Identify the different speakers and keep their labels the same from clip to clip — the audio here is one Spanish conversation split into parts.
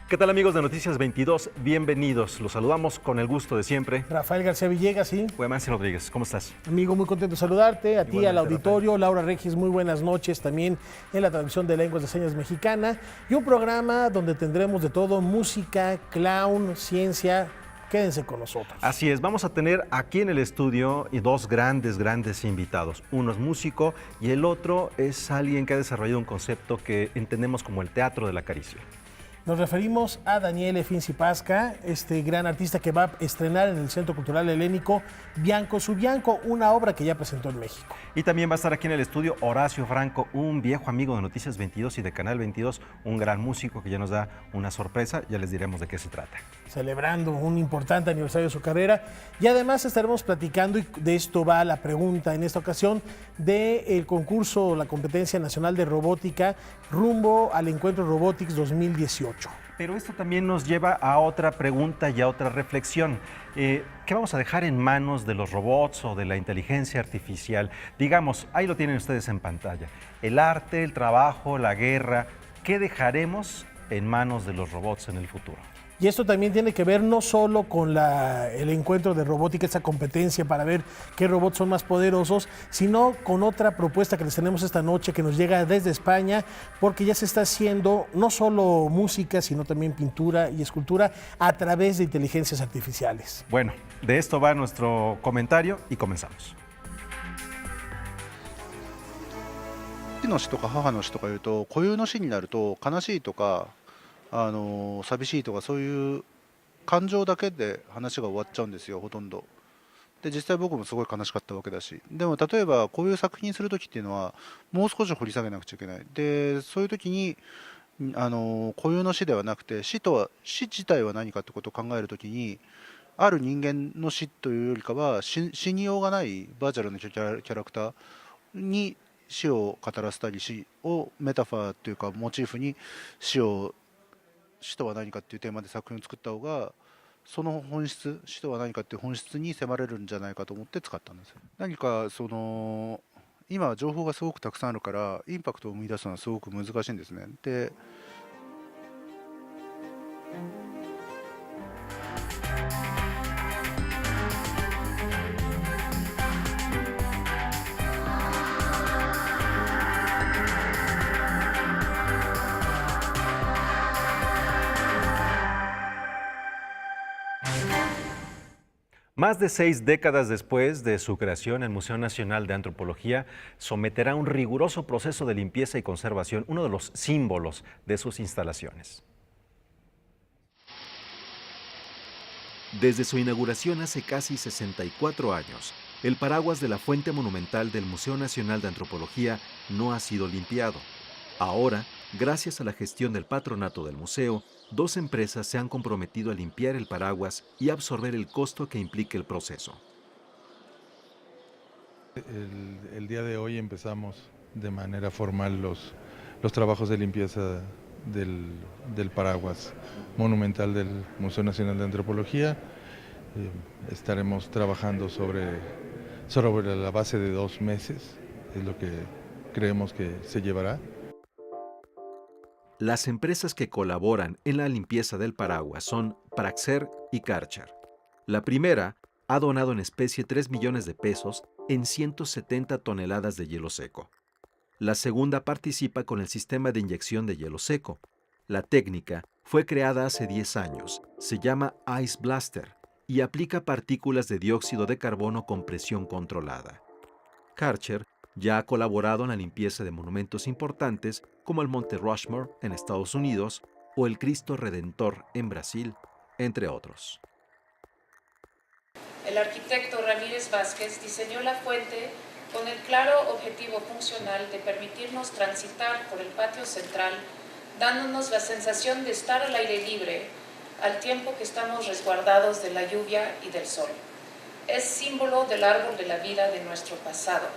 Speaker 1: ¿Qué tal, amigos de Noticias 22? Bienvenidos. Los saludamos con el gusto de siempre.
Speaker 2: Rafael García Villegas, sí.
Speaker 1: Guamansi Rodríguez, ¿cómo estás?
Speaker 2: Amigo, muy contento de saludarte. A ti,
Speaker 1: Igualmente,
Speaker 2: al auditorio.
Speaker 1: Rafael.
Speaker 2: Laura Regis, muy buenas noches también en la traducción de lenguas de señas mexicana. Y un programa donde tendremos de todo: música, clown, ciencia. Quédense con nosotros.
Speaker 1: Así es, vamos a tener aquí en el estudio dos grandes invitados. Uno es músico y el otro es alguien que ha desarrollado un concepto que entendemos como el teatro de la caricia.
Speaker 2: Nos referimos a Daniele Finzi-Pasca, este gran artista que va a estrenar en el Centro Cultural Helénico Bianco su Bianco, una obra que ya presentó en México.
Speaker 1: Y también va a estar aquí en el estudio Horacio Franco, un viejo amigo de Noticias 22 y de Canal 22, un gran músico que ya nos da una sorpresa, ya les diremos de qué se trata.
Speaker 2: Celebrando un importante aniversario de su carrera, y además estaremos platicando, y de esto va la pregunta en esta ocasión, del concurso, la competencia nacional de robótica rumbo al Encuentro Robotics 2018.
Speaker 1: Pero esto también nos lleva a otra pregunta y a otra reflexión. ¿Qué vamos a dejar en manos de los robots o de la inteligencia artificial? Digamos, ahí lo tienen ustedes en pantalla. El arte, el trabajo, la guerra, ¿qué dejaremos en manos de los robots en el futuro?
Speaker 2: Y esto también tiene que ver no solo con el encuentro de robótica, esa competencia para ver qué robots son más poderosos, sino con otra propuesta que les tenemos esta noche que nos llega desde España, porque ya se está haciendo no solo música, sino también pintura y escultura a través de inteligencias artificiales.
Speaker 1: Bueno, de esto va nuestro comentario y comenzamos.
Speaker 3: 父の死とか母の死とかいうと固有の死になると悲しいとか寂しいとかそういう感情だけで話が終わっちゃうんですよ、ほとんど。で実際僕もすごい悲しかったわけだし、でも例えばこういう作品する時っていうのはもう少し掘り下げなくちゃいけない。でそういう時に固有の死ではなくて死自体は何かってことを考える時に、ある人間の死というよりかは死にようがないバーチャルのキャラクターに死を語らせたり、死をメタファーというかモチーフに死とは何かっていうテーマで作品を作った方が、その本質、死とは何かっていう本質に迫れるんじゃないかと思って使ったんですよ。何か今は情報がすごくたくさんあるからインパクトを生み出すのはすごく難しいんですね。で
Speaker 1: Más de 6 décadas después de su creación, el Museo Nacional de Antropología someterá un riguroso proceso de limpieza y conservación, uno de los símbolos de sus instalaciones. Desde su inauguración hace casi 64 años, el paraguas de la fuente monumental del Museo Nacional de Antropología no ha sido limpiado. Ahora, gracias a la gestión del patronato del museo, 2 empresas se han comprometido a limpiar el paraguas y absorber el costo que implique el proceso.
Speaker 4: El día de hoy empezamos de manera formal los trabajos de limpieza del paraguas monumental del Museo Nacional de Antropología. Estaremos trabajando sobre la base de 2 meses, es lo que creemos que se llevará.
Speaker 1: Las empresas que colaboran en la limpieza del paraguas son Praxair y Karcher. La primera ha donado en especie 3 millones de pesos en 170 toneladas de hielo seco. La segunda participa con el sistema de inyección de hielo seco. La técnica fue creada hace 10 años, se llama Ice Blaster y aplica partículas de dióxido de carbono con presión controlada. Karcher ya ha colaborado en la limpieza de monumentos importantes como el Monte Rushmore en Estados Unidos o el Cristo Redentor en Brasil, entre otros.
Speaker 5: El arquitecto Ramírez Vázquez diseñó la fuente con el claro objetivo funcional de permitirnos transitar por el patio central, dándonos la sensación de estar al aire libre, al tiempo que estamos resguardados de la lluvia y del sol. Es símbolo del árbol de la vida de nuestro pasado.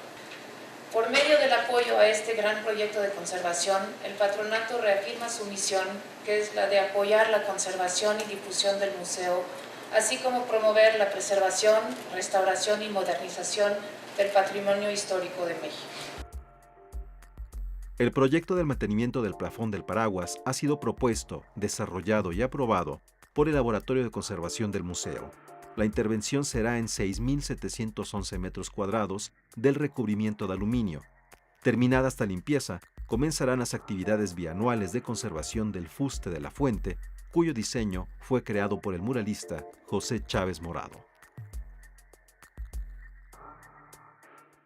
Speaker 5: Por medio del apoyo a este gran proyecto de conservación, el patronato reafirma su misión, que es la de apoyar la conservación y difusión del museo, así como promover la preservación, restauración y modernización del patrimonio histórico de México.
Speaker 1: El proyecto del mantenimiento del plafón del paraguas ha sido propuesto, desarrollado y aprobado por el Laboratorio de Conservación del Museo. La intervención será en 6.711 metros cuadrados del recubrimiento de aluminio. Terminada esta limpieza, comenzarán las actividades bianuales de conservación del fuste de la fuente, cuyo diseño fue creado por el muralista José Chávez Morado.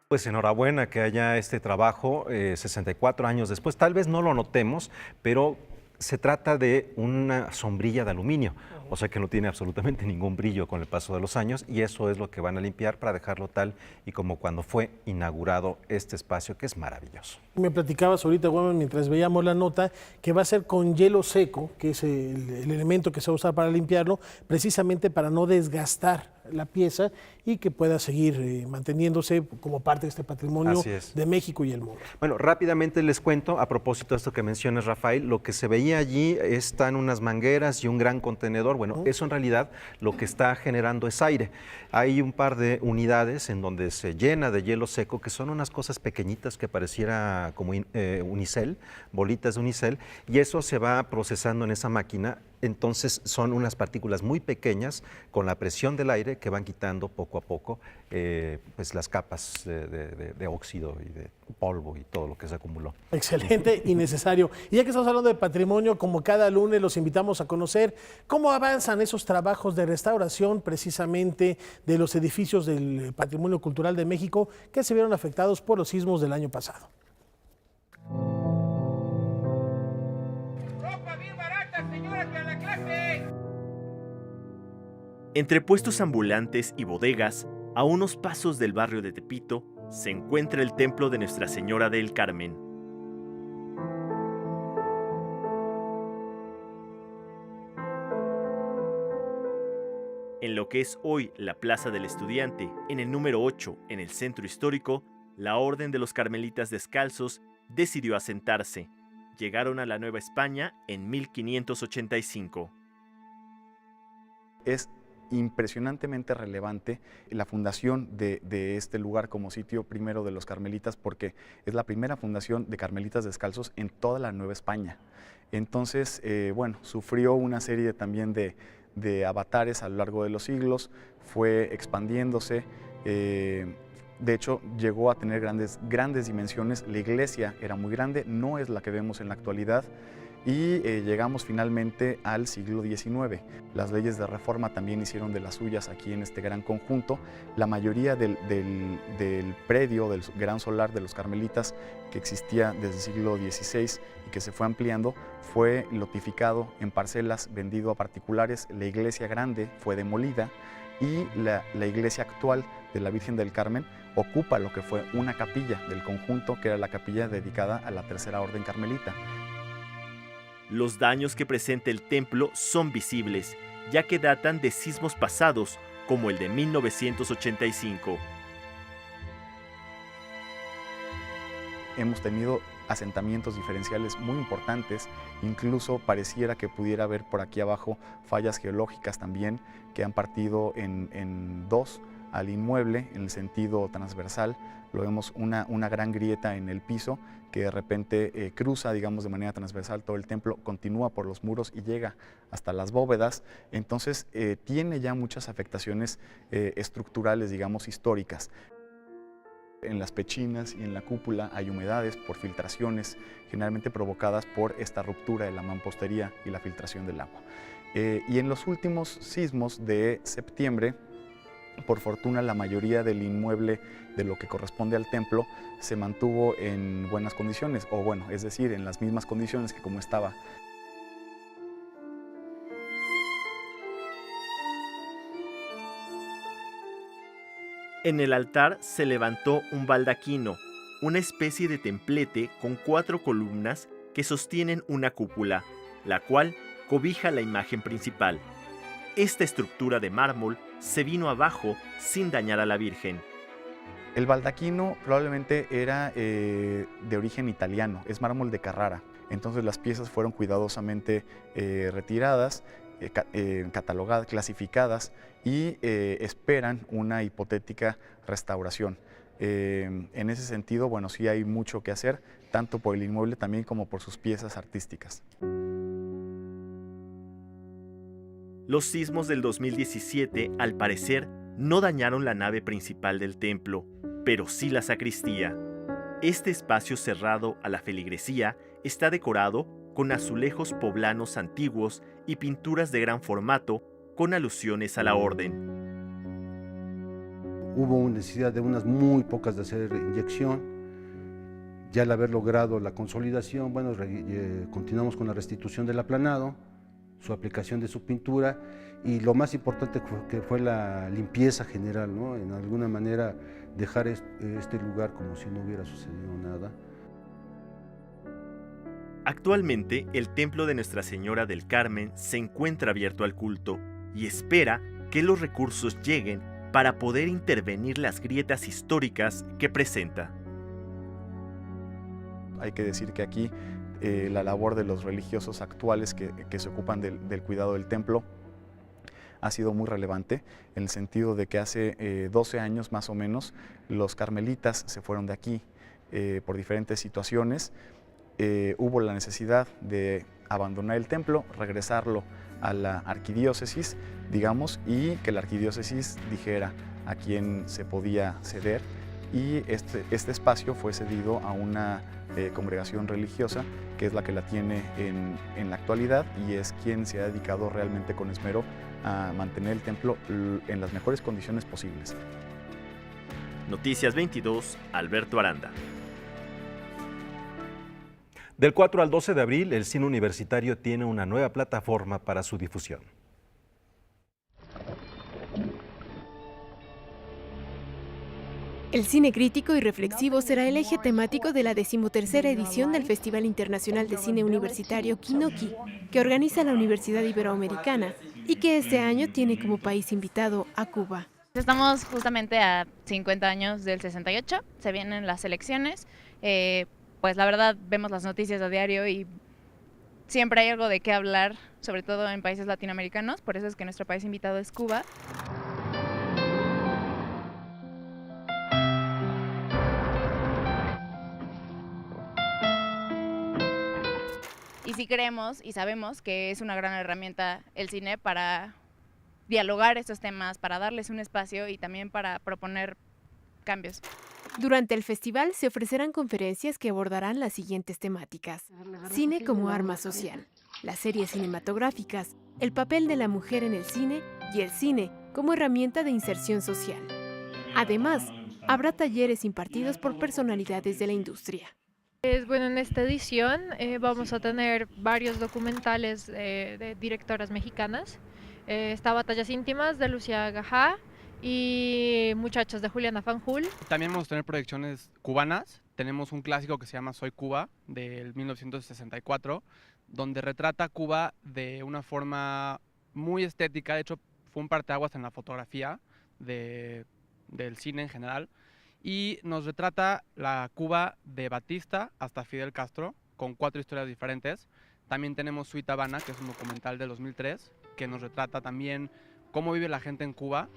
Speaker 6: Pues enhorabuena que haya este trabajo 64 años después. Tal vez no lo notemos, pero se trata de una sombrilla de aluminio, o sea que no tiene absolutamente ningún brillo con el paso de los años, y eso es lo que van a limpiar para dejarlo tal y como cuando fue inaugurado este espacio, que es maravilloso.
Speaker 2: Me platicabas ahorita, Guaman, mientras veíamos la nota, que va a ser con hielo seco, que es el elemento que se va a usar para limpiarlo, precisamente para no desgastar la pieza y que pueda seguir manteniéndose como parte de este patrimonio de México y el mundo.
Speaker 6: Bueno, rápidamente les cuento, a propósito de esto que mencionas, Rafael, lo que se veía allí están unas mangueras y un gran contenedor. Bueno, eso en realidad lo que está generando es aire. Hay un par de unidades en donde se llena de hielo seco, que son unas cosas pequeñitas que pareciera como unicel, bolitas de unicel, y eso se va procesando en esa máquina. Entonces son unas partículas muy pequeñas con la presión del aire que van quitando poco a poco pues las capas de óxido y de polvo y todo lo que se acumuló.
Speaker 2: Excelente y necesario. Y ya que estamos hablando de patrimonio, como cada lunes los invitamos a conocer cómo avanzan esos trabajos de restauración precisamente de los edificios del patrimonio cultural de México que se vieron afectados por los sismos del año pasado.
Speaker 7: Entre puestos ambulantes y bodegas, a unos pasos del barrio de Tepito, se encuentra el templo de Nuestra Señora del Carmen. En lo que es hoy la Plaza del Estudiante, en el número 8, en el centro histórico, la Orden de los Carmelitas Descalzos decidió asentarse. Llegaron a la Nueva España en 1585.
Speaker 8: Es impresionantemente relevante la fundación de este lugar como sitio primero de los carmelitas, porque es la primera fundación de carmelitas descalzos en toda la Nueva España. Entonces, bueno, sufrió una serie también de avatares a lo largo de los siglos, fue expandiéndose, de hecho llegó a tener grandes dimensiones. La iglesia era muy grande, no es la que vemos en la actualidad, y llegamos finalmente al siglo XIX. Las leyes de reforma también hicieron de las suyas aquí en este gran conjunto. La mayoría del predio, del gran solar de los carmelitas, que existía desde el siglo XVI y que se fue ampliando, fue lotificado en parcelas, vendido a particulares. La iglesia grande fue demolida y la iglesia actual de la Virgen del Carmen ocupa lo que fue una capilla del conjunto, que era la capilla dedicada a la Tercera Orden Carmelita.
Speaker 7: Los daños que presenta el templo son visibles, ya que datan de sismos pasados, como el de 1985.
Speaker 8: Hemos tenido asentamientos diferenciales muy importantes, incluso pareciera que pudiera haber por aquí abajo fallas geológicas también, que han partido en dos al inmueble en el sentido transversal. Lo vemos una gran grieta en el piso que de repente cruza, digamos, de manera transversal todo el templo, continúa por los muros y llega hasta las bóvedas. Entonces tiene ya muchas afectaciones estructurales, digamos, históricas. En las pechinas y en la cúpula hay humedades por filtraciones generalmente provocadas por esta ruptura de la mampostería y la filtración del agua. Y en los últimos sismos de septiembre, por fortuna, la mayoría del inmueble de lo que corresponde al templo se mantuvo en buenas condiciones, o bueno, es decir, en las mismas condiciones que como estaba.
Speaker 7: En el altar se levantó un baldaquino, una especie de templete con 4 columnas que sostienen una cúpula, la cual cobija la imagen principal. Esta estructura de mármol se vino abajo sin dañar a la Virgen.
Speaker 8: El baldaquino probablemente era de origen italiano, es mármol de Carrara. Entonces las piezas fueron cuidadosamente retiradas, catalogadas, clasificadas y esperan una hipotética restauración. En ese sentido, bueno, sí hay mucho que hacer, tanto por el inmueble también como por sus piezas artísticas.
Speaker 7: Los sismos del 2017, al parecer, no dañaron la nave principal del templo, pero sí la sacristía. Este espacio cerrado a la feligresía está decorado con azulejos poblanos antiguos y pinturas de gran formato con alusiones a la orden.
Speaker 9: Hubo necesidad de unas muy pocas de hacer inyección. Ya al haber logrado la consolidación, bueno, continuamos con la restitución del aplanado, su aplicación de su pintura y lo más importante que fue la limpieza general, ¿no? En alguna manera dejar este lugar como si no hubiera sucedido nada.
Speaker 7: Actualmente, el templo de Nuestra Señora del Carmen se encuentra abierto al culto y espera que los recursos lleguen para poder intervenir las grietas históricas que presenta.
Speaker 8: Hay que decir que aquí la labor de los religiosos actuales que se ocupan del cuidado del templo ha sido muy relevante, en el sentido de que hace 12 años más o menos los carmelitas se fueron de aquí por diferentes situaciones. Hubo la necesidad de abandonar el templo, regresarlo a la arquidiócesis, digamos, y que la arquidiócesis dijera a quién se podía ceder, y este espacio fue cedido a una congregación religiosa que es la que la tiene en la actualidad y es quien se ha dedicado realmente con esmero a mantener el templo en las mejores condiciones posibles.
Speaker 7: Noticias 22, Alberto Aranda.
Speaker 6: Del 4 al 12 de abril, el cine universitario tiene una nueva plataforma para su difusión.
Speaker 10: El cine crítico y reflexivo será el eje temático de la 13ª edición del Festival Internacional de Cine Universitario Kinoki, que organiza la Universidad Iberoamericana y que este año tiene como país invitado a Cuba.
Speaker 11: Estamos justamente a 50 años del 68, se vienen las elecciones, pues la verdad vemos las noticias a diario y siempre hay algo de qué hablar, sobre todo en países latinoamericanos, por eso es que nuestro país invitado es Cuba. Y sí creemos y sabemos que es una gran herramienta el cine para dialogar estos temas, para darles un espacio y también para proponer cambios.
Speaker 10: Durante el festival se ofrecerán conferencias que abordarán las siguientes temáticas: cine como arma social, las series cinematográficas, el papel de la mujer en el cine y el cine como herramienta de inserción social. Además, habrá talleres impartidos por personalidades de la industria.
Speaker 12: Bueno, en esta edición vamos a tener varios documentales de directoras mexicanas. Está Batallas íntimas de Lucía Gajá y Muchachos de Juliana Fanjul.
Speaker 13: También vamos a tener proyecciones cubanas. Tenemos un clásico que se llama Soy Cuba, del 1964, donde retrata Cuba de una forma muy estética. De hecho, fue un parteaguas en la fotografía del cine en general. Y nos retrata la Cuba de Batista hasta Fidel Castro, con 4 historias diferentes. También tenemos Sweet Havana, que es un documental del 2003, que nos retrata también cómo vive la gente en Cuba.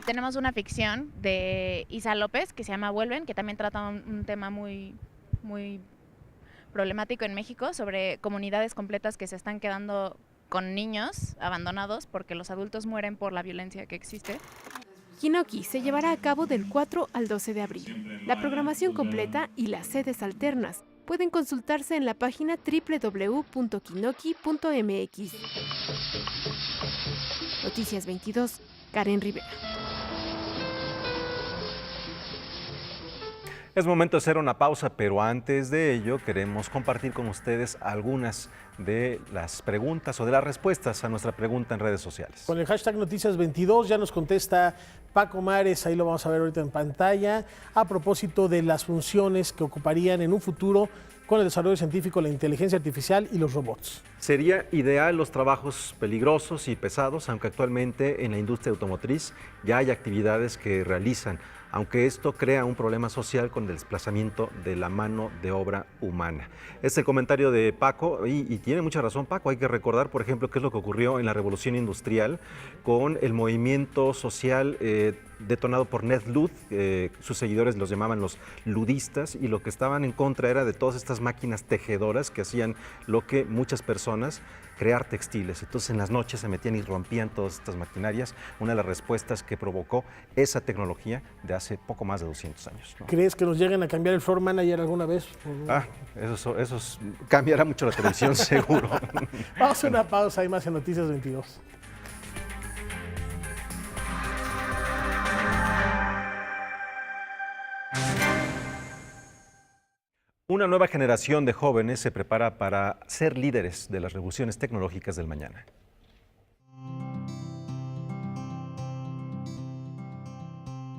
Speaker 11: Tenemos una ficción de Isa López que se llama Vuelven, que también trata un tema muy problemático en México, sobre comunidades completas que se están quedando con niños abandonados porque los adultos mueren por la violencia que existe.
Speaker 10: Kinoki se llevará a cabo del 4 al 12 de abril. La programación completa y las sedes alternas pueden consultarse en la página www.kinoki.mx. Noticias 22, Karen Rivera.
Speaker 6: Es momento de hacer una pausa, pero antes de ello queremos compartir con ustedes algunas de las preguntas o de las respuestas a nuestra pregunta en redes sociales.
Speaker 2: Con el hashtag Noticias22 ya nos contesta Paco Mares, ahí lo vamos a ver ahorita en pantalla, a propósito de las funciones que ocuparían en un futuro con el desarrollo científico, la inteligencia artificial y los robots.
Speaker 6: Sería ideal los trabajos peligrosos y pesados, aunque actualmente en la industria automotriz ya hay actividades que realizan aunque esto crea un problema social con el desplazamiento de la mano de obra humana. Es el comentario de Paco, y tiene mucha razón Paco. Hay que recordar, por ejemplo, qué es lo que ocurrió en la Revolución Industrial con el movimiento social detonado por Ned Ludd. Sus seguidores los llamaban los ludistas, y lo que estaban en contra era de todas estas máquinas tejedoras que hacían lo que muchas personas, crear textiles. Entonces en las noches se metían y rompían todas estas maquinarias, una de las respuestas que provocó esa tecnología de hace poco más de 200 años, ¿no?
Speaker 2: ¿Crees que nos lleguen a cambiar el floor manager alguna vez?
Speaker 6: Eso cambiará mucho la televisión, seguro.
Speaker 2: Vamos a una pausa, hay más en Noticias 22.
Speaker 6: Una nueva generación de jóvenes se prepara para ser líderes de las revoluciones tecnológicas del mañana.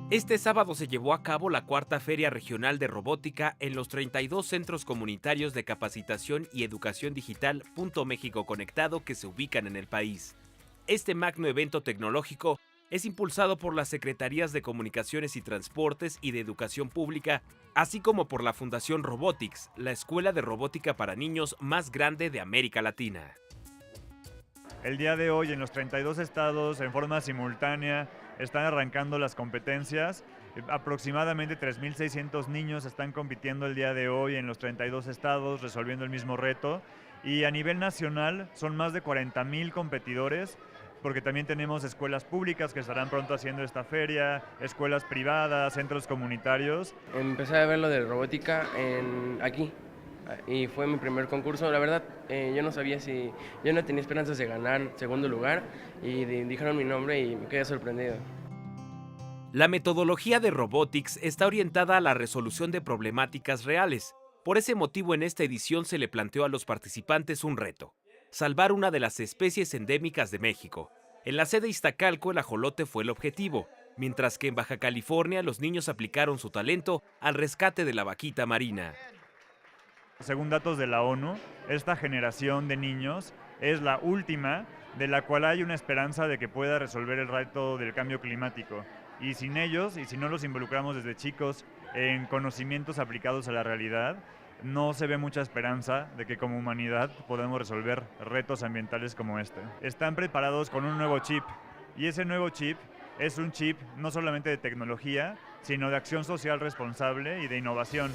Speaker 14: Este sábado se llevó a cabo la cuarta Feria Regional de Robótica en los 32 centros comunitarios de capacitación y educación digital Punto México Conectado que se ubican en el país. Este magno evento tecnológico es impulsado por las Secretarías de Comunicaciones y Transportes y de Educación Pública, así como por la Fundación Robotics, la escuela de robótica para niños más grande de América Latina.
Speaker 15: El día de hoy en los 32 estados, en forma simultánea, están arrancando las competencias. Aproximadamente 3.600 niños están compitiendo el día de hoy en los 32 estados, resolviendo el mismo reto. Y a nivel nacional son más de 40.000 competidores, porque también tenemos escuelas públicas que estarán pronto haciendo esta feria, escuelas privadas, centros comunitarios.
Speaker 16: Empecé a ver lo de robótica aquí y fue mi primer concurso. La verdad, yo no sabía yo no tenía esperanzas de ganar segundo lugar y dijeron mi nombre y me quedé sorprendido.
Speaker 14: La metodología de Robotics está orientada a la resolución de problemáticas reales. Por ese motivo, en esta edición se le planteó a los participantes un reto: salvar una de las especies endémicas de México. En la sede Iztacalco, el ajolote fue el objetivo, mientras que en Baja California los niños aplicaron su talento al rescate de la vaquita marina.
Speaker 15: Según datos de la ONU, esta generación de niños es la última de la cual hay una esperanza de que pueda resolver el reto del cambio climático. Y sin ellos, y si no los involucramos desde chicos en conocimientos aplicados a la realidad, no se ve mucha esperanza de que como humanidad podamos resolver retos ambientales como este. Están preparados con un nuevo chip, y ese nuevo chip es un chip no solamente de tecnología, sino de acción social responsable y de innovación.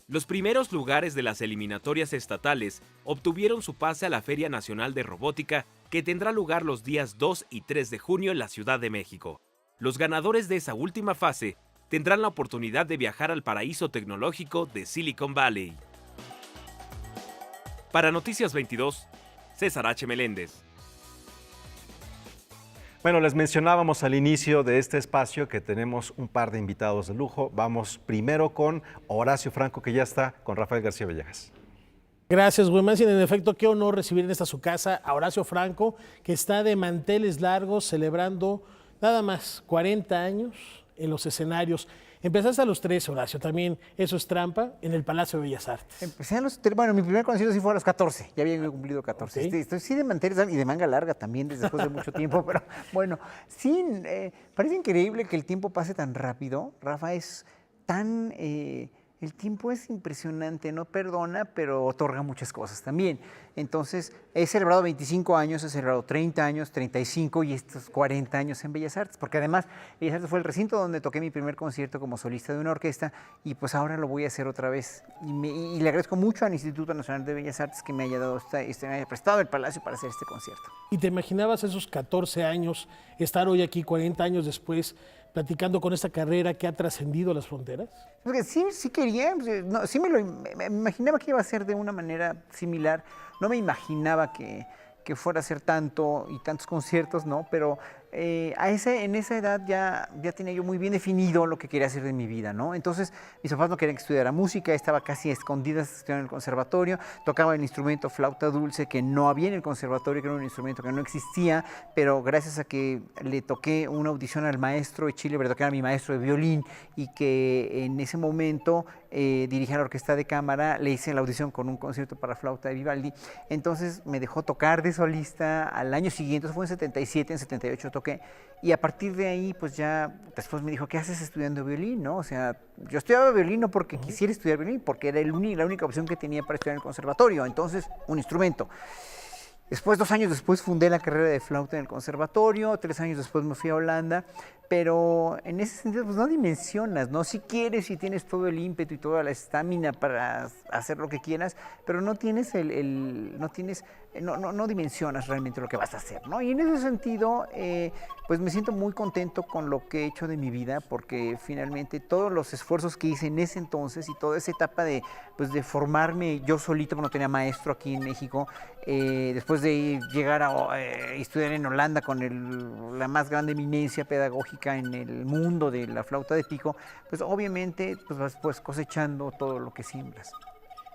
Speaker 14: Los primeros lugares de las eliminatorias estatales obtuvieron su pase a la Feria Nacional de Robótica, que tendrá lugar los días 2 y 3 de junio en la Ciudad de México. Los ganadores de esa última fase tendrán la oportunidad de viajar al paraíso tecnológico de Silicon Valley. Para Noticias 22, César H. Meléndez.
Speaker 6: Bueno, les mencionábamos al inicio de este espacio que tenemos un par de invitados de lujo. Vamos primero con Horacio Franco, que ya está con Rafael García Villegas.
Speaker 2: Gracias, Güemansin. En efecto, qué honor recibir en esta su casa a Horacio Franco, que está de manteles largos celebrando nada más 40 años en los escenarios. Empezaste a los 13, Horacio, también eso es trampa, en el Palacio de Bellas Artes.
Speaker 17: Empecé a los 13, bueno, mi primer concierto sí fue a los 14, ya había cumplido 14.
Speaker 2: Okay.
Speaker 17: Estoy sí de manteles y de manga larga también después de mucho tiempo, pero bueno, sí, parece increíble que el tiempo pase tan rápido. Rafa, es tan... el tiempo es impresionante, no perdona, pero otorga muchas cosas también. Entonces, he celebrado 25 años, he celebrado 30 años, 35 y estos 40 años en Bellas Artes, porque además Bellas Artes fue el recinto donde toqué mi primer concierto como solista de una orquesta y pues ahora lo voy a hacer otra vez. Y le agradezco mucho al Instituto Nacional de Bellas Artes que me haya dado me haya prestado el Palacio para hacer este concierto.
Speaker 2: ¿Y te imaginabas esos 14 años, estar hoy aquí 40 años después, platicando con esta carrera que ha trascendido las fronteras?
Speaker 17: Porque sí quería, no, sí me imaginaba que iba a ser de una manera similar. No me imaginaba que fuera a ser tanto y tantos conciertos, ¿no? Pero en esa edad ya tenía yo muy bien definido lo que quería hacer de mi vida, ¿no? Entonces, mis papás no querían que estudiara música, estaba casi escondida estudiando en el conservatorio, tocaba el instrumento flauta dulce que no había en el conservatorio, que era un instrumento que no existía, pero gracias a que le toqué una audición al maestro de Chile, que era mi maestro de violín, y que en ese momento dirigía la orquesta de cámara, le hice la audición con un concierto para flauta de Vivaldi, entonces me dejó tocar de solista al año siguiente, eso fue en 77, en 78 toqué toqué. Y a partir de ahí, pues ya después me dijo, ¿qué haces estudiando violín? ¿No? O sea, yo estudiaba violín no porque quisiera estudiar violín, porque era la única opción que tenía para estudiar en el conservatorio. Entonces, un instrumento. Después, 2 años después, fundé la carrera de flauta en el conservatorio, 3 años después me fui a Holanda, pero en ese sentido, pues no dimensionas, ¿no? Si quieres y tienes todo el ímpetu y toda la estamina para hacer lo que quieras, pero no tienes no dimensionas realmente lo que vas a hacer, ¿no? Y en ese sentido, pues me siento muy contento con lo que he hecho de mi vida, porque finalmente todos los esfuerzos que hice en ese entonces y toda esa etapa de formarme yo solito, porque no tenía maestro aquí en México, después de llegar a estudiar en Holanda con la más grande eminencia pedagógica en el mundo de la flauta de pico, pues obviamente pues vas pues cosechando todo lo que siembras.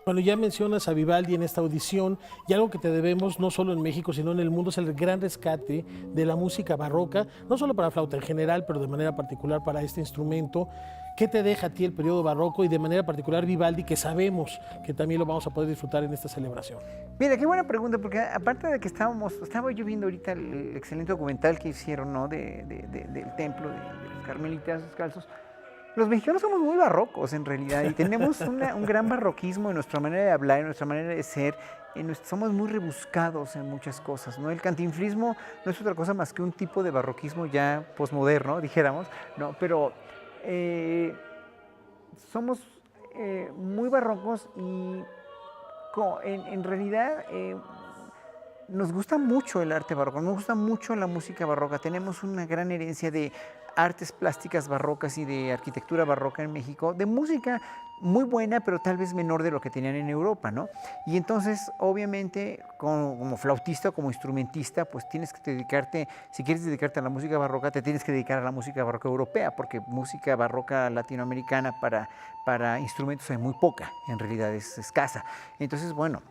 Speaker 2: Bueno, ya mencionas a Vivaldi en esta audición y algo que te debemos no solo en México sino en el mundo es el gran rescate de la música barroca, no solo para flauta en general, pero de manera particular para este instrumento. ¿Qué te deja a ti el periodo barroco y de manera particular Vivaldi, que sabemos que también lo vamos a poder disfrutar en esta celebración?
Speaker 17: Mira, qué buena pregunta, porque aparte de que estaba yo viendo ahorita el excelente documental que hicieron, ¿no? del templo de los carmelitas descalzos. Los mexicanos somos muy barrocos en realidad y tenemos un gran barroquismo en nuestra manera de hablar, en nuestra manera de ser. Somos muy rebuscados en muchas cosas, ¿no? El cantinflismo no es otra cosa más que un tipo de barroquismo ya posmoderno, dijéramos, ¿no? Pero somos muy barrocos y en realidad nos gusta mucho el arte barroco, nos gusta mucho la música barroca. Tenemos una gran herencia de artes plásticas barrocas y de arquitectura barroca en México, de música muy buena, pero tal vez menor de lo que tenían en Europa, ¿no? Y entonces, obviamente, como flautista o como instrumentista, pues tienes que dedicarte, si quieres dedicarte a la música barroca, te tienes que dedicar a la música barroca europea, porque música barroca latinoamericana para instrumentos hay muy poca, en realidad es escasa. Entonces, bueno,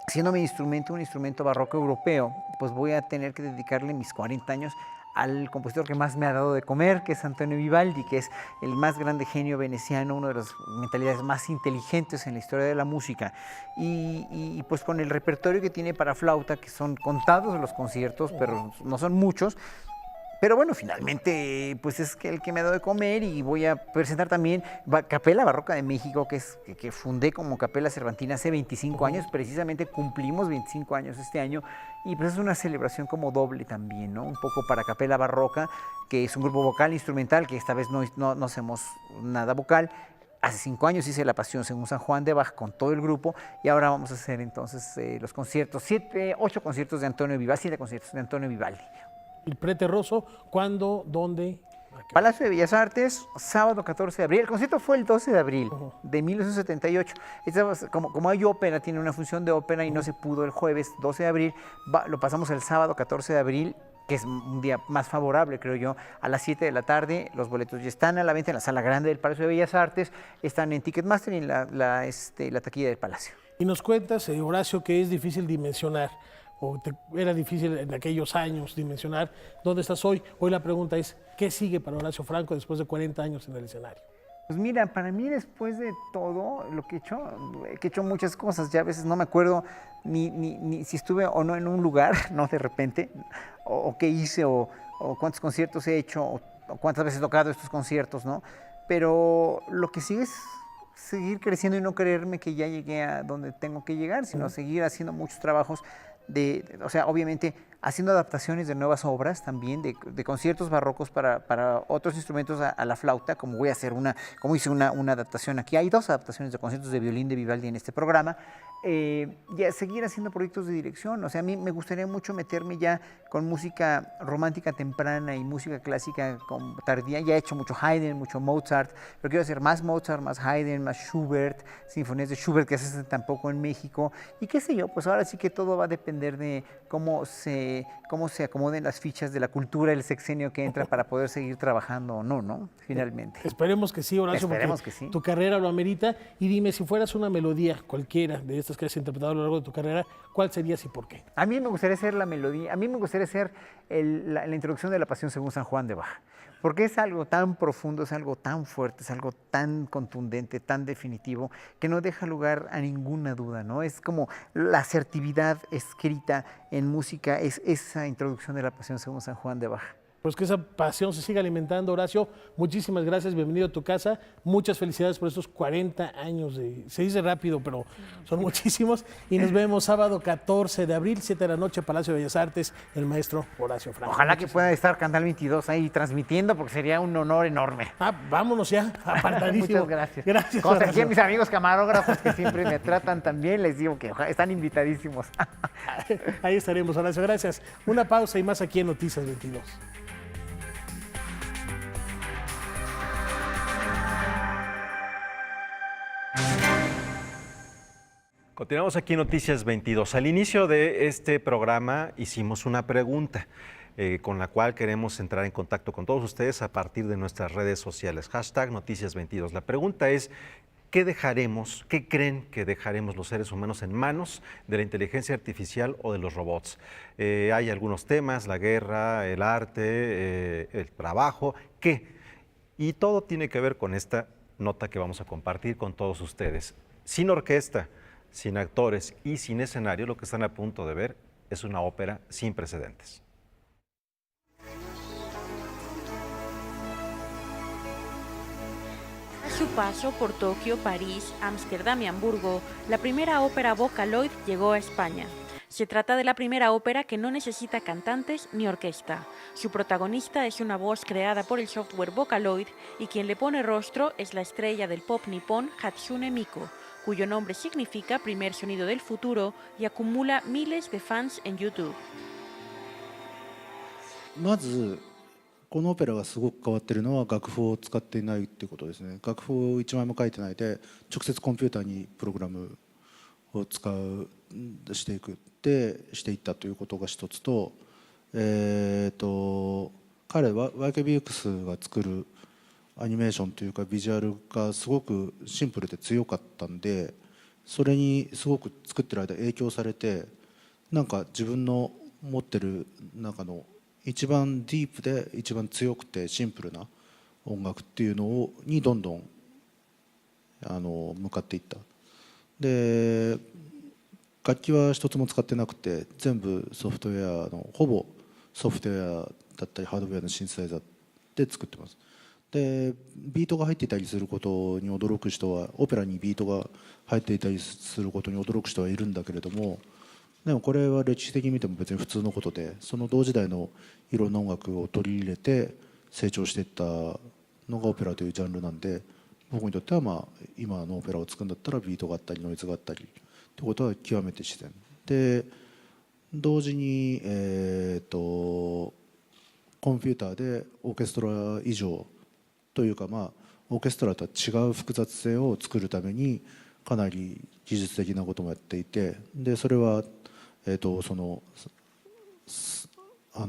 Speaker 17: siendo mi instrumento un instrumento barroco europeo, pues voy a tener que dedicarle mis 40 años al compositor que más me ha dado de comer, que es Antonio Vivaldi, que es el más grande genio veneciano, una de las mentalidades más inteligentes en la historia de la música. Y pues con el repertorio que tiene para flauta, que son contados los conciertos, pero no son muchos. Pero bueno, finalmente, pues es el que me ha dado de comer y voy a presentar también Capela Barroca de México, que fundé como Capela Cervantina hace 25 años, precisamente cumplimos 25 años este año, y pues es una celebración como doble también, ¿no? Un poco para Capela Barroca, que es un grupo vocal instrumental, que esta vez no hacemos nada vocal. Hace 5 años hice La Pasión según San Juan de Bach con todo el grupo y ahora vamos a hacer entonces los conciertos, 8 conciertos de Antonio Vivaldi, 7 conciertos de Antonio Vivaldi.
Speaker 2: El Prete Rosso, ¿cuándo, dónde?
Speaker 17: Palacio de Bellas Artes, sábado 14 de abril. El concierto fue el 12 de abril de 1978. Como hay ópera, tiene una función de ópera y no se pudo el jueves 12 de abril, lo pasamos el sábado 14 de abril, que es un día más favorable, creo yo, a las 7 de la tarde. Los boletos ya están a la venta en la sala grande del Palacio de Bellas Artes, están en Ticketmaster y en la taquilla del Palacio.
Speaker 2: Y nos cuentas, Horacio, que es difícil dimensionar, era difícil en aquellos años dimensionar dónde estás hoy. Hoy la pregunta es, ¿qué sigue para Horacio Franco después de 40 años en el escenario?
Speaker 17: Pues mira, para mí después de todo lo que he hecho muchas cosas, ya a veces no me acuerdo ni si estuve o no en un lugar, no de repente, o qué hice, o cuántos conciertos he hecho, o cuántas veces he tocado estos conciertos, ¿no? Pero lo que sigue es seguir creciendo y no creerme que ya llegué a donde tengo que llegar, sino seguir haciendo muchos trabajos o sea, obviamente haciendo adaptaciones de nuevas obras también, de conciertos barrocos para otros instrumentos a la flauta, como voy a hacer como hice una adaptación aquí. Hay 2 adaptaciones de conciertos de violín de Vivaldi en este programa. Y a seguir haciendo proyectos de dirección. O sea, a mí me gustaría mucho meterme ya con música romántica temprana y música clásica tardía. Ya he hecho mucho Haydn, mucho Mozart, pero quiero hacer más Mozart, más Haydn, más Schubert, sinfonías de Schubert que se hacen tampoco en México. Y qué sé yo, pues ahora sí que todo va a depender de cómo se acomoden las fichas de la cultura del sexenio que entra para poder seguir trabajando o no, finalmente.
Speaker 2: Esperemos que sí, Horacio,
Speaker 17: Esperemos
Speaker 2: porque
Speaker 17: que sí.
Speaker 2: Tu carrera lo amerita. Y dime, si fueras una melodía cualquiera de estas que has interpretado a lo largo de tu carrera, ¿cuál serías y por qué?
Speaker 17: A mí me gustaría ser la melodía, a mí me gustaría ser la introducción de La Pasión según San Juan de Bach, porque es algo tan profundo, es algo tan fuerte, es algo tan contundente, tan definitivo, que no deja lugar a ninguna duda, ¿no? Es como la asertividad escrita en música, es esa introducción de La Pasión según San Juan de Bach.
Speaker 2: Pues que esa pasión se siga alimentando, Horacio. Muchísimas gracias, bienvenido a tu casa. Muchas felicidades por estos 40 años. Se dice rápido, pero son muchísimos. Y nos vemos sábado 14 de abril, 7 de la noche, Palacio de Bellas Artes, el maestro Horacio Franco.
Speaker 17: Ojalá que pueda estar Canal 22 ahí transmitiendo, porque sería un honor enorme.
Speaker 2: Vámonos ya, apartadísimo.
Speaker 17: Muchas gracias.
Speaker 2: Gracias,
Speaker 17: Como aquí
Speaker 2: Horacio.
Speaker 17: a mis amigos camarógrafos que siempre me tratan tan bien, les digo que están invitadísimos.
Speaker 2: Ahí estaremos, Horacio. Gracias. Una pausa y más aquí en Noticias 22.
Speaker 6: Continuamos aquí en Noticias 22. Al inicio de este programa hicimos una pregunta con la cual queremos entrar en contacto con todos ustedes a partir de nuestras redes sociales. Hashtag Noticias 22. La pregunta es, ¿qué dejaremos, qué creen que dejaremos los seres humanos en manos de la inteligencia artificial o de los robots? Hay algunos temas, la guerra, el arte, el trabajo, ¿qué? Y todo tiene que ver con esta nota que vamos a compartir con todos ustedes. Sin orquesta, sin actores y sin escenario, lo que están a punto de ver es una ópera sin precedentes.
Speaker 18: A su paso por Tokio, París, Ámsterdam y Hamburgo, la primera ópera Vocaloid llegó a España. Se trata de la primera ópera que no necesita cantantes ni orquesta. Su protagonista es una voz creada por el software Vocaloid y quien le pone rostro es la estrella del pop nipón Hatsune Miku, cuyo nombre significa primer sonido del futuro y acumula miles de fans en YouTube.
Speaker 3: まずこのオペラがすごく変わっているのは楽譜を使っていないっていうことですね。楽譜を1枚も書いてないで直接コンピューターにプログラムをしていったということが一つと、彼はYKBXが作るアニメーションというかビジュアルがすごくシンプルで強かったんで、それにすごく作ってる間影響されて、なんか自分の持ってる中の一番ディープで一番強くてシンプルな音楽っていうのにどんどん向かっていった。で楽器は一つも使ってなくて全部ソフトウェアのほぼソフトウェアだったりハードウェアのシンセサイザーで作ってます。でビートが入っていたりすることに驚く人は、オペラにビートが入っていたりすることに驚く人はいるんだけれども、でもこれは歴史的に見ても別に普通のことで、その同時代のいろんな音楽を取り入れて成長していったのがオペラというジャンルなんで、僕にとってはまあ今のオペラを作るんだったらビートがあったりノイズがあったりということは極めて自然で、同時にコンピューターでオーケストラ以上というか、まあオーケストラとは違う複雑性を作るためにかなり技術的なこともやっていて、でそれはその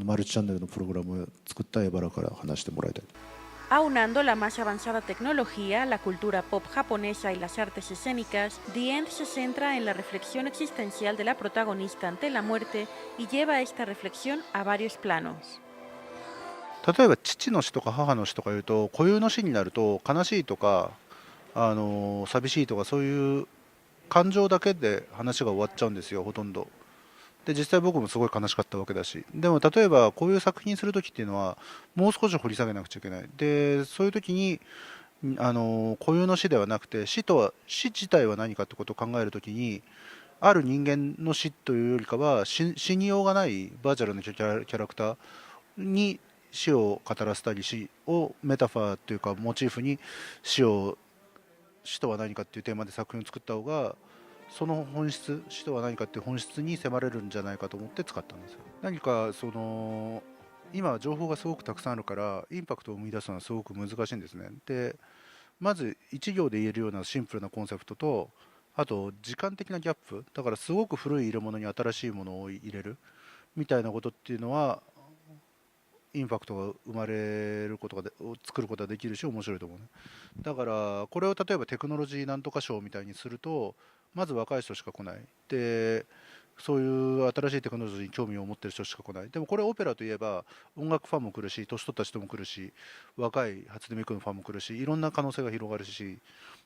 Speaker 3: マルチチャンネルのプログラムを作ったエバラから話してもらいたい。
Speaker 18: Aunando la más avanzada tecnología, la cultura pop japonesa y las artes escénicas, The End se centra en la reflexión existencial de la protagonista ante la muerte y lleva esta reflexión a varios planos.
Speaker 3: 例えば父の死とか母の死とかいうと、固有の死になると悲しいとか寂しいとかそういう感情だけで話が終わっちゃうんですよ、ほとんど。で実際僕もすごい悲しかったわけだし、でも例えばこういう作品する時っていうのはもう少し掘り下げなくちゃいけない。でそういう時に固有の死ではなくて死自体は何かってことを考える時に、ある人間の死というよりかは死にようがないバーチャルなキャラクターに死を語らせたり、死をメタファーというかモチーフに死とは何かっていうテーマで作品を作った方が、その本質、死とは何かっていう本質に迫れるんじゃないかと思って使ったんですよ。何か今情報がすごくたくさんあるからインパクトを生み出すのはすごく難しいんですね。でまず一行で言えるようなシンプルなコンセプトと、あと時間的なギャップだから、すごく古い入れ物に新しいものを入れるみたいなことっていうのはインパクトが生まれることを作ることができるし面白いと思うね。だからこれを例えばテクノロジーなんとか賞みたいにすると、まず若い人しか来ない。でそういう新しいテクノロジーに興味を持ってる人しか来ない。でもこれオペラといえば音楽ファンも来るし、年取った人も来るし、若い初音ミクのファンも来るし、いろんな可能性が広がるし、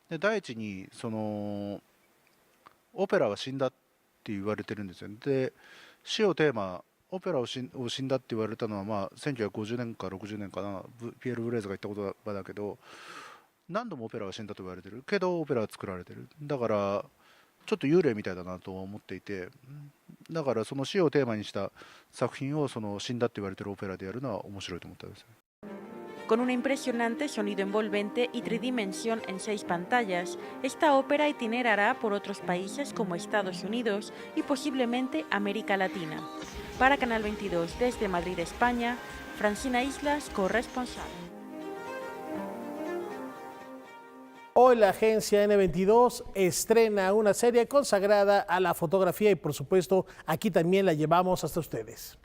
Speaker 3: で第一にオペラは死んだって言われてるんですよね。で死をテーマオペラを死んだって言われたのは、まあ、1950年か60年かな、ピエール・ブレーズが言った言葉だけど、何度もオペラは死んだと言われてるけどオペラは作られてる。だからちょっと幽霊みたいだなと思っていて、だからその死をテーマにした作品をその死んだって言われてるオペラでやるのは面白いと思ったんです。
Speaker 18: Con un impresionante sonido envolvente y tridimensión en 6 pantallas, esta ópera itinerará por otros países como Estados Unidos y posiblemente América Latina. Para Canal 22 desde Madrid, España, Francina Islas, corresponsal.
Speaker 2: Hoy la agencia N22 estrena una serie consagrada a la fotografía y por supuesto aquí también la llevamos hasta ustedes.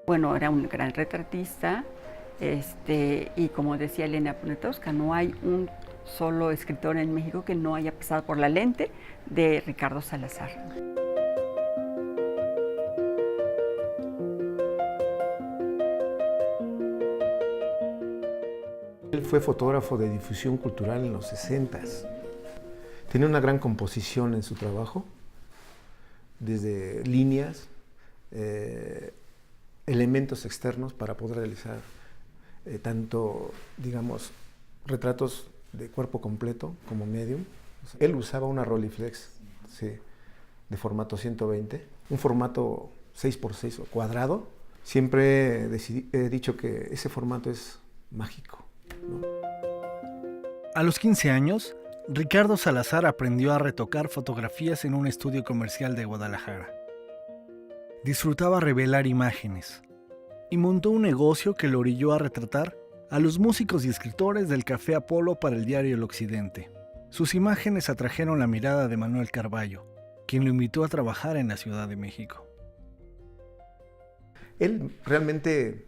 Speaker 19: Bueno, era un gran retratista y como decía Elena Poniatowska, no hay un solo escritor en México que no haya pasado por la lente de Ricardo Salazar.
Speaker 20: Él fue fotógrafo de difusión cultural en los 60s. Tenía una gran composición en su trabajo, desde líneas, elementos externos para poder realizar tanto, digamos, retratos de cuerpo completo como medium. Él usaba una Rolleiflex, sí, de formato 120, un formato 6x6 o cuadrado. Siempre he dicho que ese formato es mágico, ¿no?
Speaker 21: A los 15 años, Ricardo Salazar aprendió a retocar fotografías en un estudio comercial de Guadalajara. Disfrutaba revelar imágenes y montó un negocio que lo orilló a retratar a los músicos y escritores del Café Apolo para el diario El Occidente. Sus imágenes atrajeron la mirada de Manuel Carballo, quien lo invitó a trabajar en la Ciudad de México.
Speaker 20: Él realmente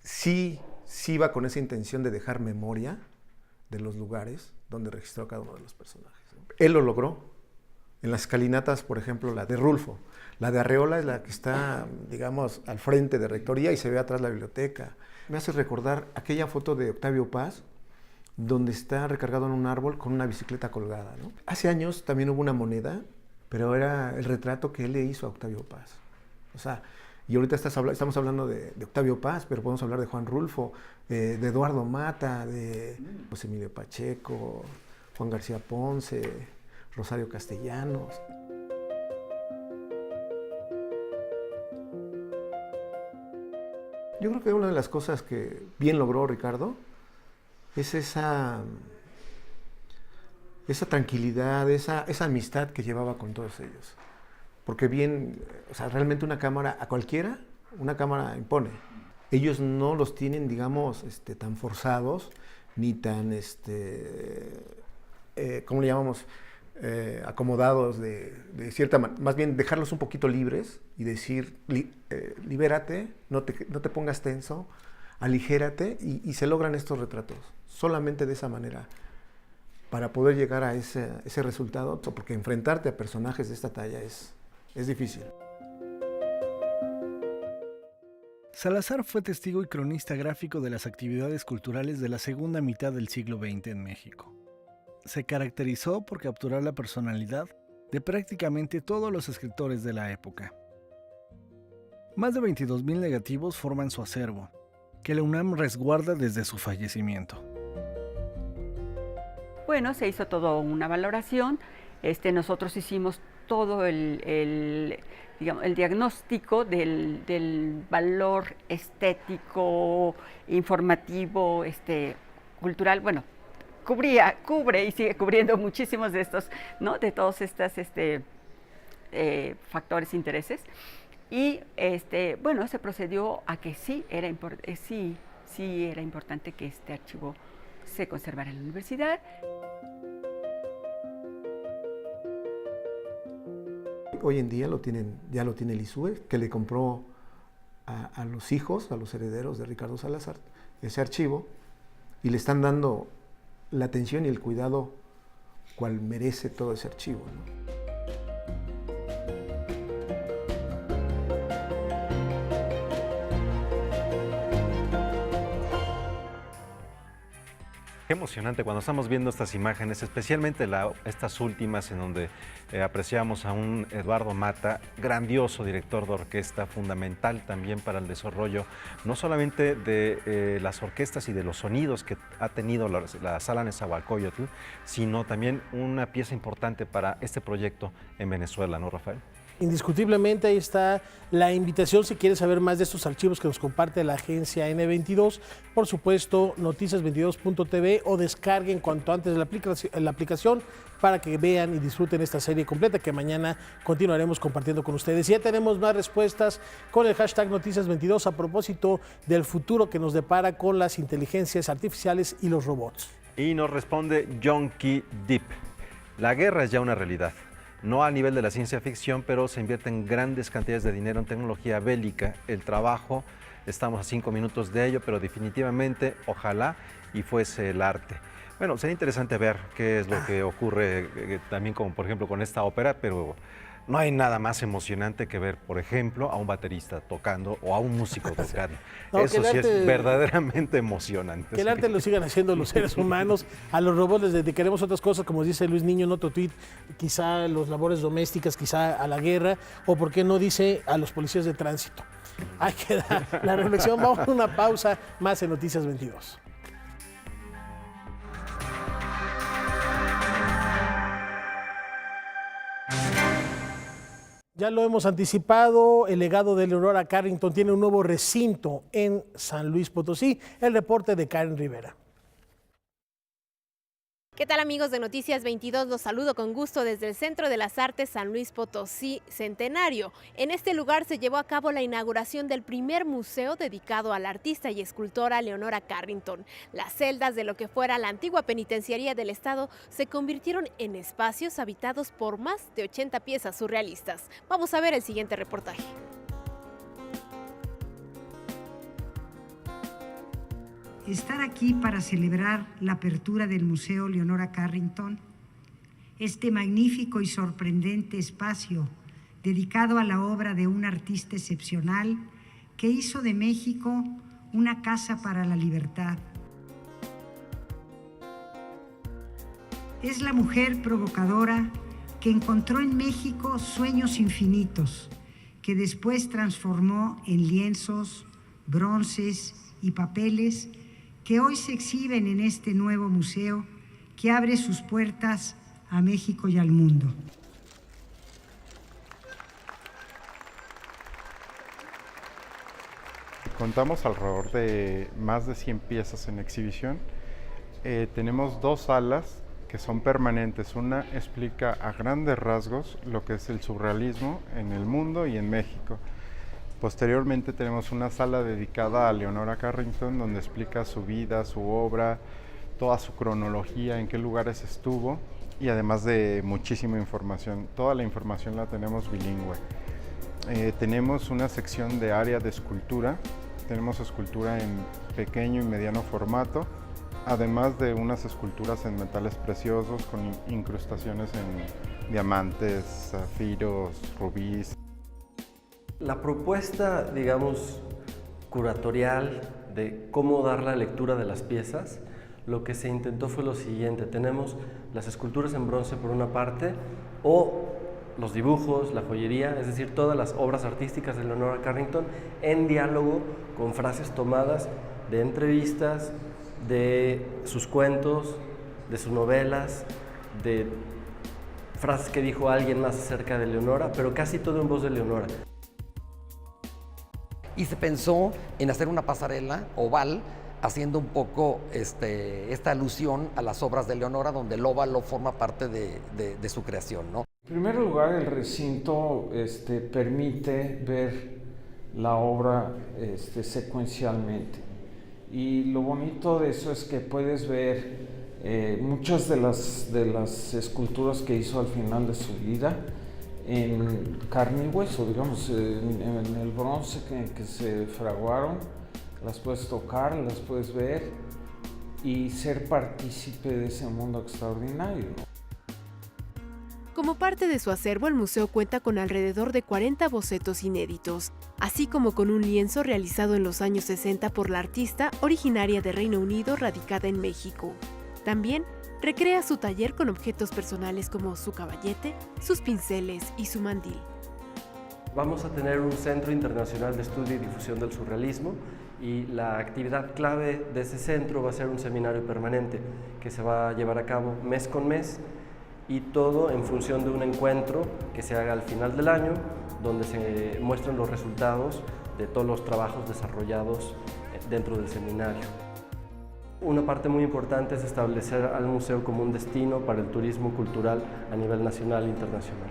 Speaker 20: sí iba con esa intención de dejar memoria de los lugares donde registró a cada uno de los personajes. Él lo logró. En las escalinatas, por ejemplo, la de Rulfo. La de Arreola es la que está, digamos, al frente de Rectoría y se ve atrás la biblioteca. Me hace recordar aquella foto de Octavio Paz, donde está recargado en un árbol con una bicicleta colgada, ¿no? Hace años también hubo una moneda, pero era el retrato que él le hizo a Octavio Paz. O sea, y ahorita estamos hablando de Octavio Paz, pero podemos hablar de Juan Rulfo, de Eduardo Mata, de José Emilio Pacheco, Juan García Ponce, Rosario Castellanos. Yo creo que una de las cosas que bien logró Ricardo es esa tranquilidad, esa amistad que llevaba con todos ellos. Porque o sea, realmente una cámara, a cualquiera, una cámara impone. Ellos no los tienen, digamos, tan forzados, ni tan, ¿cómo le llamamos? Acomodados de cierta manera, más bien dejarlos un poquito libres y decir, libérate, no te pongas tenso, aligérate y se logran estos retratos. Solamente de esa manera, para poder llegar a ese resultado, porque enfrentarte a personajes de esta talla es difícil.
Speaker 21: Salazar fue testigo y cronista gráfico de las actividades culturales de la segunda mitad del siglo XX en México. Se caracterizó por capturar la personalidad de prácticamente todos los escritores de la época. Más de 22,000 negativos forman su acervo, que la UNAM resguarda desde su fallecimiento.
Speaker 19: Bueno, se hizo toda una valoración. Nosotros hicimos todo el diagnóstico del valor estético, informativo, cultural. Bueno, cubre y sigue cubriendo muchísimos de estos, ¿no? De todos estos factores, intereses. Y bueno, se procedió a que sí era importante que este archivo se conservara en la universidad.
Speaker 20: Hoy en día ya lo tiene el ISUE, que le compró a los hijos, a los herederos de Ricardo Salazar, ese archivo, y le están dando la atención y el cuidado cual merece todo ese archivo, ¿no?
Speaker 6: Qué emocionante cuando estamos viendo estas imágenes, especialmente estas últimas en donde apreciamos a un Eduardo Mata, grandioso director de orquesta, fundamental también para el desarrollo no solamente de las orquestas y de los sonidos que ha tenido la Sala Nezahualcóyotl, sino también una pieza importante para este proyecto en Venezuela, ¿no, Rafael?
Speaker 2: Indiscutiblemente ahí está la invitación si quieres saber más de estos archivos que nos comparte la agencia N22, por supuesto noticias22.tv o descarguen cuanto antes la aplicación para que vean y disfruten esta serie completa que mañana continuaremos compartiendo con ustedes. Ya tenemos más respuestas con el hashtag Noticias22 a propósito del futuro que nos depara con las inteligencias artificiales y los robots.
Speaker 6: Y nos responde Yonki Deep. La guerra es ya una realidad. No al nivel de la ciencia ficción, pero se invierten grandes cantidades de dinero en tecnología bélica. El trabajo, estamos a 5 minutos de ello, pero definitivamente, ojalá y fuese el arte. Bueno, sería interesante ver qué es lo que ocurre también, como por ejemplo con esta ópera, pero no hay nada más emocionante que ver, por ejemplo, a un baterista tocando o a un músico tocando.
Speaker 2: No,
Speaker 6: eso sí es verdaderamente emocionante.
Speaker 2: Que el arte lo sigan haciendo los seres humanos. A los robots les dedicaremos otras cosas, como dice Luis Niño en otro tuit, quizá las labores domésticas, quizá a la guerra, o por qué no dice a los policías de tránsito. Ahí queda la reflexión. Vamos a una pausa, más en Noticias 22. Ya lo hemos anticipado, el legado de Leonora Carrington tiene un nuevo recinto en San Luis Potosí. El reporte de Karen Rivera.
Speaker 10: ¿Qué tal, amigos de Noticias 22? Los saludo con gusto desde el Centro de las Artes San Luis Potosí Centenario. En este lugar se llevó a cabo la inauguración del primer museo dedicado a la artista y escultora Leonora Carrington. Las celdas de lo que fuera la antigua penitenciaría del estado se convirtieron en espacios habitados por más de 80 piezas surrealistas. Vamos a ver el siguiente reportaje.
Speaker 4: Estar aquí para celebrar la apertura del Museo Leonora Carrington, este magnífico y sorprendente espacio dedicado a la obra de un artista excepcional que hizo de México una casa para la libertad. Es la mujer provocadora que encontró en México sueños infinitos, que después transformó en lienzos, bronces y papeles que hoy se exhiben en este nuevo museo que abre sus puertas a México y al mundo.
Speaker 22: Contamos alrededor de más de 100 piezas en exhibición. Tenemos 2 salas que son permanentes. Una explica a grandes rasgos lo que es el surrealismo en el mundo y en México. Posteriormente tenemos una sala dedicada a Leonora Carrington, donde explica su vida, su obra, toda su cronología, en qué lugares estuvo, y además de muchísima información. Toda la información la tenemos bilingüe. Tenemos una sección de área de escultura. Tenemos escultura en pequeño y mediano formato, además de unas esculturas en metales preciosos con incrustaciones en diamantes, zafiros, rubíes.
Speaker 23: La propuesta, digamos, curatorial de cómo dar la lectura de las piezas, lo que se intentó fue lo siguiente. Tenemos las esculturas en bronce por una parte, o los dibujos, la joyería, es decir, todas las obras artísticas de Leonora Carrington en diálogo con frases tomadas de entrevistas, de sus cuentos, de sus novelas, de frases que dijo alguien más acerca de Leonora, pero casi todo en voz de Leonora.
Speaker 24: Y se pensó en hacer una pasarela oval, haciendo un poco esta alusión a las obras de Leonora, donde el óvalo forma parte de su creación, ¿no?
Speaker 25: En primer lugar, el recinto permite ver la obra secuencialmente. Y lo bonito de eso es que puedes ver muchas de las esculturas que hizo al final de su vida en carne y hueso, digamos, en el bronce que se fraguaron. Las puedes tocar, las puedes ver y ser partícipe de ese mundo extraordinario.
Speaker 10: Como parte de su acervo, el museo cuenta con alrededor de 40 bocetos inéditos, así como con un lienzo realizado en los años 60 por la artista originaria de Reino Unido radicada en México. También recrea su taller con objetos personales como su caballete, sus pinceles y su mandil.
Speaker 23: Vamos a tener un Centro Internacional de Estudio y Difusión del Surrealismo y la actividad clave de ese centro va a ser un seminario permanente que se va a llevar a cabo mes con mes y todo en función de un encuentro que se haga al final del año donde se muestran los resultados de todos los trabajos desarrollados dentro del seminario. Una parte muy importante es establecer al museo como un destino para el turismo cultural a nivel nacional e internacional.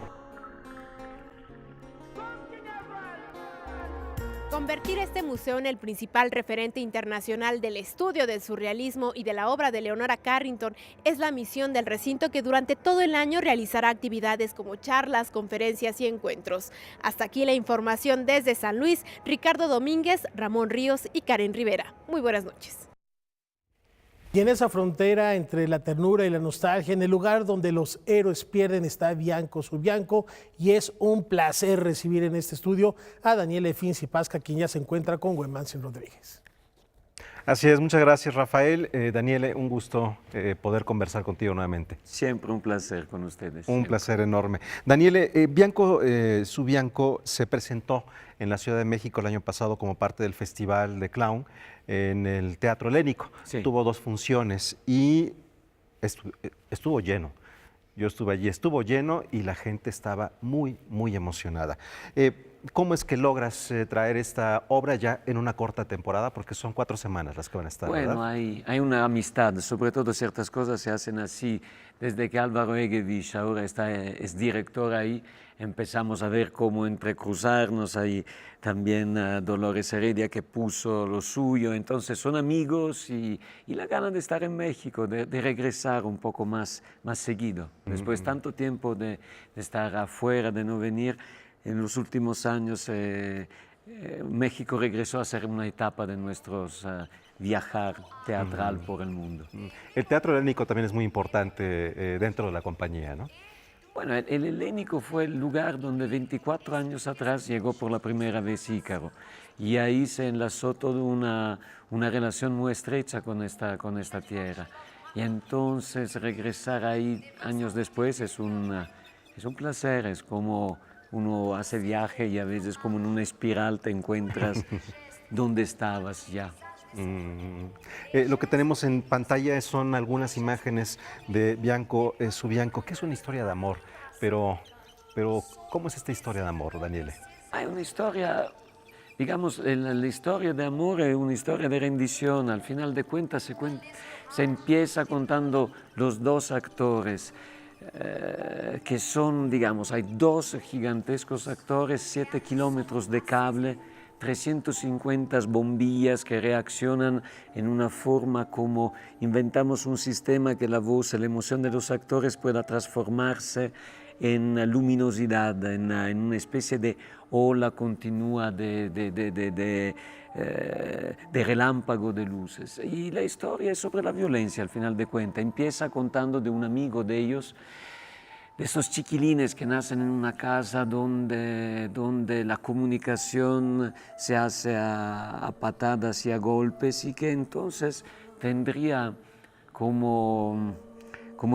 Speaker 10: Convertir este museo en el principal referente internacional del estudio del surrealismo y de la obra de Leonora Carrington es la misión del recinto, que durante todo el año realizará actividades como charlas, conferencias y encuentros. Hasta aquí la información desde San Luis. Ricardo Domínguez, Ramón Ríos y Karen Rivera. Muy buenas noches.
Speaker 2: Y en esa frontera entre la ternura y la nostalgia, en el lugar donde los héroes pierden, está Bianco Subianco, y es un placer recibir en este estudio a Daniele Finzi Pasca, quien ya se encuentra con Güemancio Rodríguez.
Speaker 6: Así es, muchas gracias, Rafael. Daniele, un gusto poder conversar contigo nuevamente.
Speaker 1: Siempre un placer con ustedes.
Speaker 6: Un placer enorme. Daniele, Bianco Subianco se presentó en la Ciudad de México el año pasado como parte del Festival de Clown en el Teatro Helénico. Sí. Tuvo 2 funciones y estuvo lleno. Yo estuve allí, estuvo lleno y la gente estaba muy, muy emocionada. ¿Cómo es que logras traer esta obra ya en una corta temporada? Porque son 4 semanas las que van a estar,
Speaker 1: bueno,
Speaker 6: ¿verdad?
Speaker 1: Hay una amistad, sobre todo ciertas cosas se hacen así. Desde que Álvaro Eguevich ahora es director ahí, empezamos a ver cómo entrecruzarnos. Hay también Dolores Heredia que puso lo suyo, entonces son amigos y la gana de estar en México, de regresar un poco más seguido. Después de tanto tiempo de estar afuera, de no venir, en los últimos años México regresó a ser una etapa de nuestros viajar teatral por el mundo.
Speaker 6: El Teatro Helénico también es muy importante dentro de la compañía, ¿no?
Speaker 1: Bueno, el Helénico fue el lugar donde 24 años atrás llegó por la primera vez Ícaro y ahí se enlazó toda una relación muy estrecha con esta tierra. Y entonces regresar ahí años después es un placer, es como uno hace viaje y a veces como en una espiral te encuentras donde estabas ya.
Speaker 6: Lo que tenemos en pantalla son algunas imágenes de Bianco Subianco, que es una historia de amor, pero ¿cómo es esta historia de amor, Daniele?
Speaker 1: Hay una historia, digamos, la historia de amor es una historia de rendición. Al final de cuentas se empieza contando los 2 actores, que son, digamos, hay 2 gigantescos actores, 7 kilómetros de cable, 350 bombillas que reaccionan en una forma como inventamos un sistema que la voz, la emoción de los actores pueda transformarse en luminosidad, en una especie de ola continua de relámpago de luces. Y la historia es sobre la violencia al final de cuentas. Empieza contando de un amigo de ellos, de esos chiquilines que nacen en una casa donde la comunicación se hace a patadas y a golpes y que entonces tendría como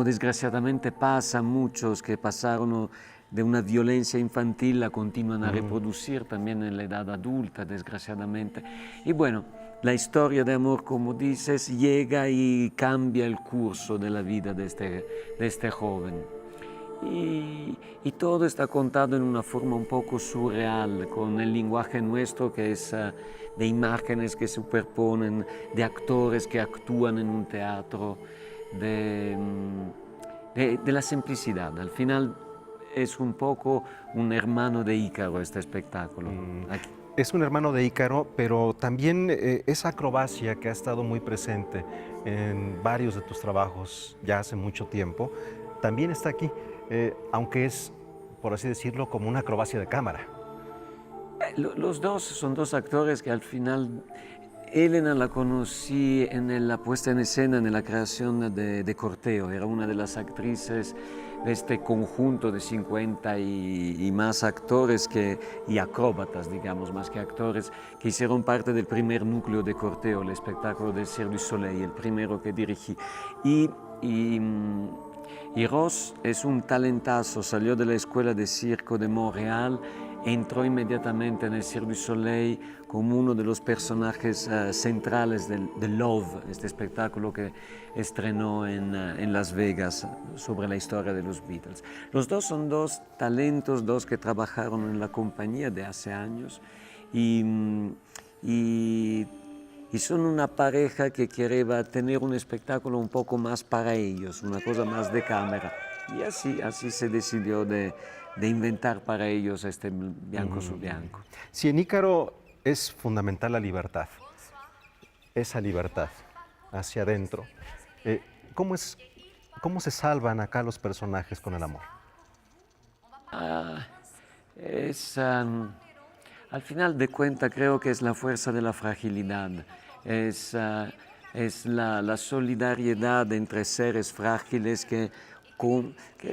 Speaker 1: desgraciadamente pasa a muchos que pasaron de una violencia infantil la continúan a reproducir también en la edad adulta, desgraciadamente. Y bueno, la historia de amor, como dices, llega y cambia el curso de la vida de este joven. Y todo está contado en una forma un poco surreal, con el lenguaje nuestro que es de imágenes que superponen, de actores que actúan en un teatro, de la simplicidad. Al final es un poco un hermano de Ícaro este espectáculo.
Speaker 6: Es un hermano de Ícaro, pero también esa acrobacia que ha estado muy presente en varios de tus trabajos ya hace mucho tiempo, también está aquí. Aunque es, por así decirlo, como una acrobacia de cámara.
Speaker 1: Los 2 son 2 actores que al final, Elena la conocí en la puesta en escena, en la creación de Corteo, era una de las actrices de este conjunto de 50 y más actores y acróbatas, digamos, más que actores, que hicieron parte del primer núcleo de Corteo, el espectáculo del Cirque du Soleil, el primero que dirigí. Y y Ross es un talentazo, salió de la escuela de circo de Montreal, entró inmediatamente en el Cirque du Soleil como uno de los personajes centrales de Love, este espectáculo que estrenó en Las Vegas sobre la historia de los Beatles. Los dos son dos talentos, dos que trabajaron en la compañía de hace años y son una pareja que quería tener un espectáculo un poco más para ellos, una cosa más de cámara. Y así se decidió de inventar para ellos este Bianco su Bianco.
Speaker 6: Si en Ícaro es fundamental la libertad, esa libertad hacia adentro, ¿cómo se salvan acá los personajes con el amor?
Speaker 1: Al final de cuentas creo que es la fuerza de la fragilidad, es la solidaridad entre seres frágiles que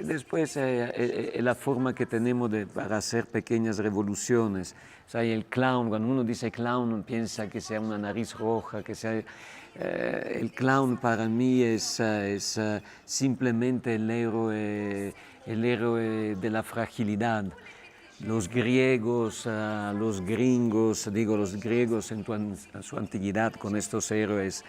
Speaker 1: después es la forma que tenemos para hacer pequeñas revoluciones. O sea, el clown, cuando uno dice clown piensa que sea una nariz roja, que sea... el clown para mí es simplemente el héroe de la fragilidad. Los griegos, los gringos, digo los griegos en su antigüedad con estos héroes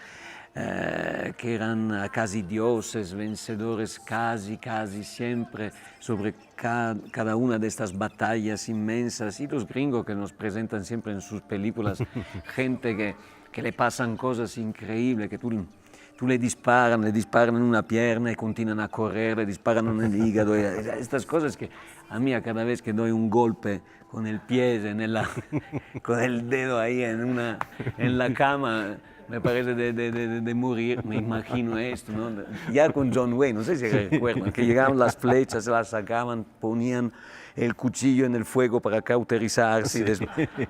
Speaker 1: que eran casi dioses, vencedores casi siempre sobre cada una de estas batallas inmensas, y los gringos que nos presentan siempre en sus películas gente que le pasan cosas increíbles, que tú le disparan en una pierna y continúan a correr, le disparan en el hígado, estas cosas que a mí cada vez que doy un golpe con el pie, con el dedo ahí en la cama, me parece de morir, me imagino esto, ¿no? Ya con John Wayne, no sé si recuerdan, que llegaban las flechas, se las sacaban, ponían el cuchillo en el fuego para cauterizarse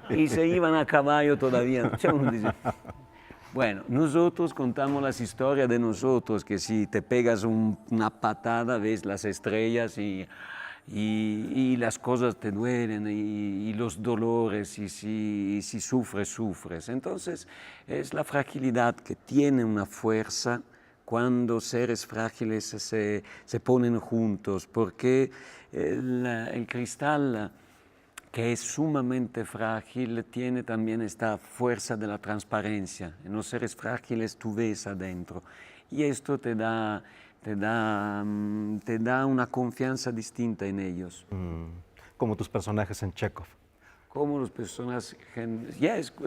Speaker 1: y se iban a caballo todavía. Bueno, nosotros contamos las historias de nosotros, que si te pegas una patada ves las estrellas y las cosas te duelen y los dolores y si sufres. Entonces es la fragilidad que tiene una fuerza cuando seres frágiles se ponen juntos, porque el cristal, que es sumamente frágil, tiene también esta fuerza de la transparencia. En los seres frágiles tú ves adentro y esto te da una confianza distinta en ellos.
Speaker 6: Como tus personajes en Chekhov.
Speaker 1: Como los personajes,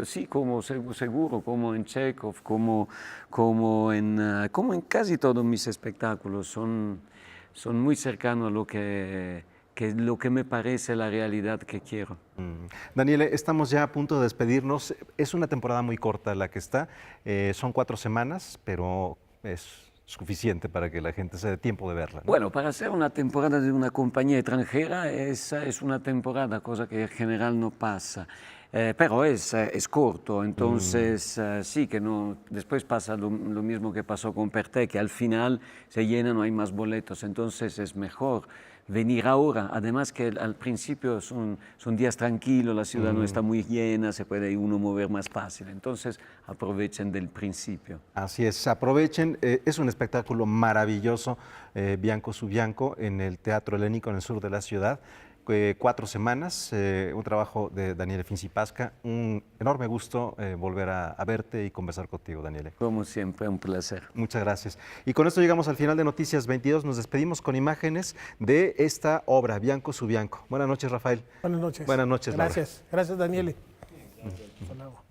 Speaker 1: sí, como seguro, como en Chekhov, como en casi todos mis espectáculos, son muy cercanos a lo que me parece la realidad que quiero.
Speaker 6: Daniele, estamos ya a punto de despedirnos. Es una temporada muy corta la que está, son 4 semanas, pero es suficiente para que la gente se dé tiempo de verla, ¿no?
Speaker 1: Bueno, para hacer una temporada de una compañía extranjera, esa es una temporada, cosa que en general no pasa. Pero es corto, entonces sí que no. Después pasa lo mismo que pasó con Perté, que al final se llena, no hay más boletos, entonces es mejor venir ahora. Además que al principio son días tranquilos, la ciudad no está muy llena, se puede uno mover más fácil, entonces aprovechen del principio.
Speaker 6: Así es, aprovechen, es un espectáculo maravilloso, Bianco su Bianco, en el Teatro Helénico en el sur de la ciudad. 4 semanas, un trabajo de Daniele Finzi-Pasca. Un enorme gusto volver a verte y conversar contigo, Daniele.
Speaker 1: Como siempre, un placer.
Speaker 6: Muchas gracias. Y con esto llegamos al final de Noticias 22. Nos despedimos con imágenes de esta obra, Bianco su Bianco. Buenas noches, Rafael.
Speaker 2: Buenas noches.
Speaker 6: Buenas noches, Laura.
Speaker 2: Gracias, Daniele. Hasta luego.